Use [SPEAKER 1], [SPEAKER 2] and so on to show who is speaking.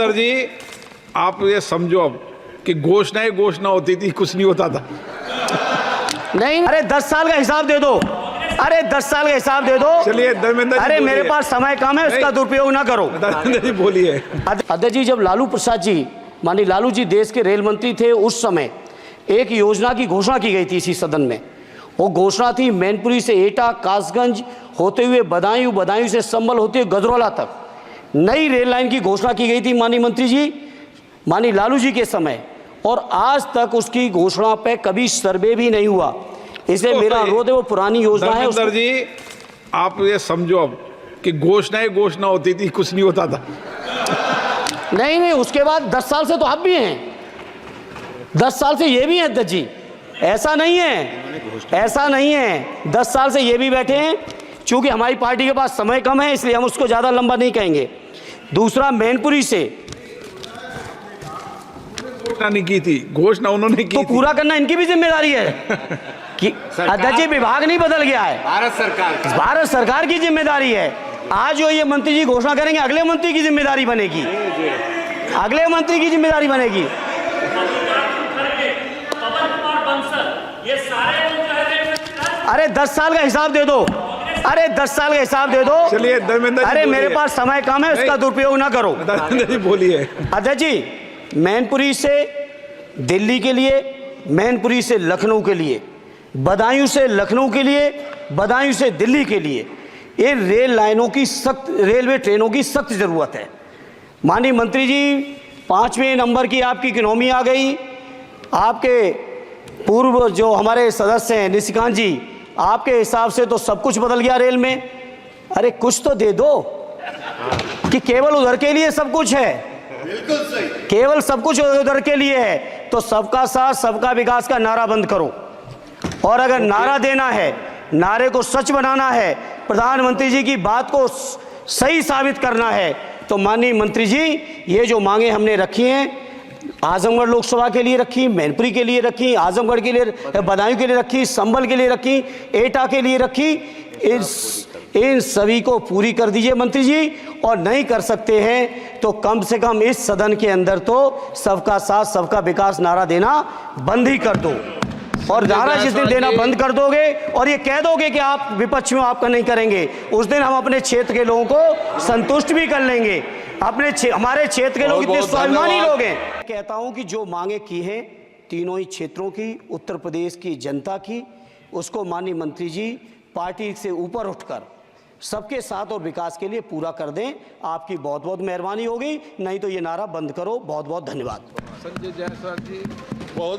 [SPEAKER 1] Sir जी, आप ये समझो अब कि घोषणाएं घोषणा होती थी, कुछ नहीं होता था।
[SPEAKER 2] नहीं, अरे 10 साल का हिसाब दे दो। अरे 10 साल का हिसाब दे दो।
[SPEAKER 1] चलिए धर्मेंद्र जी,
[SPEAKER 2] अरे मेरे पास समय कम है, उसका दुरुपयोग ना करो।
[SPEAKER 1] धर्मेंद्र जी बोलिए।
[SPEAKER 2] अध्यक्ष जी, जब लालू प्रसाद जी माननीय लालू जी देश के रेल मंत्री थे, उस समय एक योजना की घोषणा की गई थी इसी सदन में। वो घोषणा थी मैनपुरी से एटा, कासगंज होते हुए बदायूं, बदायूं से संभल होते हुए गजरौला तक नई रेल लाइन की घोषणा की गई थी माननीय मंत्री जी, माननीय लालू जी के समय, और आज तक उसकी घोषणा पे कभी सर्वे भी नहीं हुआ। इसलिए मेरा अनुरोध है, वो पुरानी योजना है।
[SPEAKER 1] धर्मेंद्र जी, आप ये समझो अब कि घोषणाएं घोषणा होती थी, कुछ नहीं होता था।
[SPEAKER 2] नहीं, उसके बाद 10 साल से तो आप भी हैं, 10 साल से ये भी हैं अध्यक्ष जी। ऐसा नहीं है 10 साल से ये भी बैठे हैं। चूंकि हमारी पार्टी के पास समय कम है, इसलिए हम उसको ज़्यादा लंबा नहीं कहेंगे। दूसरा, मैनपुरी से
[SPEAKER 1] घोषणा नहीं की थी, घोषणा उन्होंने की
[SPEAKER 2] तो
[SPEAKER 1] थी।
[SPEAKER 2] पूरा करना इनकी भी जिम्मेदारी है कि अध्यक्ष जी, विभाग नहीं बदल गया है, भारत सरकार की जिम्मेदारी है। आज जो ये मंत्री जी घोषणा करेंगे, अगले मंत्री की जिम्मेदारी बनेगी, अगले मंत्री की जिम्मेदारी बनेगी। अरे 10 साल का हिसाब दे दो। अरे 10 साल का हिसाब दे दो।
[SPEAKER 1] चलिए धर्मेंद्र जी,
[SPEAKER 2] अरे मेरे पास समय कम है, उसका दुरुपयोग ना करो।
[SPEAKER 1] धर्मेंद्र जी बोलिए।
[SPEAKER 2] अध्यक्ष जी, मैनपुरी से दिल्ली के लिए, मैनपुरी से लखनऊ के लिए, बदायूं से लखनऊ के लिए, बदायूं से दिल्ली के लिए, ये रेल लाइनों की सख्त, रेलवे ट्रेनों की सख्त ज़रूरत है। माननीय मंत्री जी, 5वें नंबर की आपकी इकोनॉमी आ गई। आपके पूर्व जो हमारे सदस्य हैं निशिकांत जी, आपके हिसाब से तो सब कुछ बदल गया रेल में। अरे कुछ तो दे दो कि केवल उधर के लिए सब कुछ है, केवल सब कुछ उधर के लिए है। तो सबका साथ सबका विकास का नारा बंद करो, और अगर नारा देना है, नारे को सच बनाना है, प्रधानमंत्री जी की बात को सही साबित करना है, तो माननीय मंत्री जी, ये जो मांगे हमने रखी हैं, आजमगढ़ लोकसभा के लिए रखी, मैनपुरी के लिए रखी, आजमगढ़ के लिए, बदायूं के लिए रखी, संभल के लिए रखी, एटा के लिए रखी, इन सभी को पूरी कर दीजिए मंत्री जी। और नहीं कर सकते हैं तो कम से कम इस सदन के अंदर तो सबका साथ सबका विकास नारा देना बंद ही कर दो। और नारा जिस दिन देना बंद कर दोगे और ये कह दोगे कि आप विपक्ष में आपका नहीं करेंगे, उस दिन हम अपने क्षेत्र के लोगों को संतुष्ट भी कर लेंगे। हमारे क्षेत्र के लोग इतने स्वाभिमानी लोग हैं। कहता हूं कि जो मांगे की हैं तीनों ही क्षेत्रों की, उत्तर प्रदेश की जनता की, उसको माननीय मंत्री जी पार्टी से ऊपर उठकर सबके साथ और विकास के लिए पूरा कर दें। आपकी बहुत बहुत मेहरबानी होगी। नहीं तो ये नारा बंद करो। बहुत बहुत धन्यवाद।
[SPEAKER 1] संजय जायसवाल जी, बहुत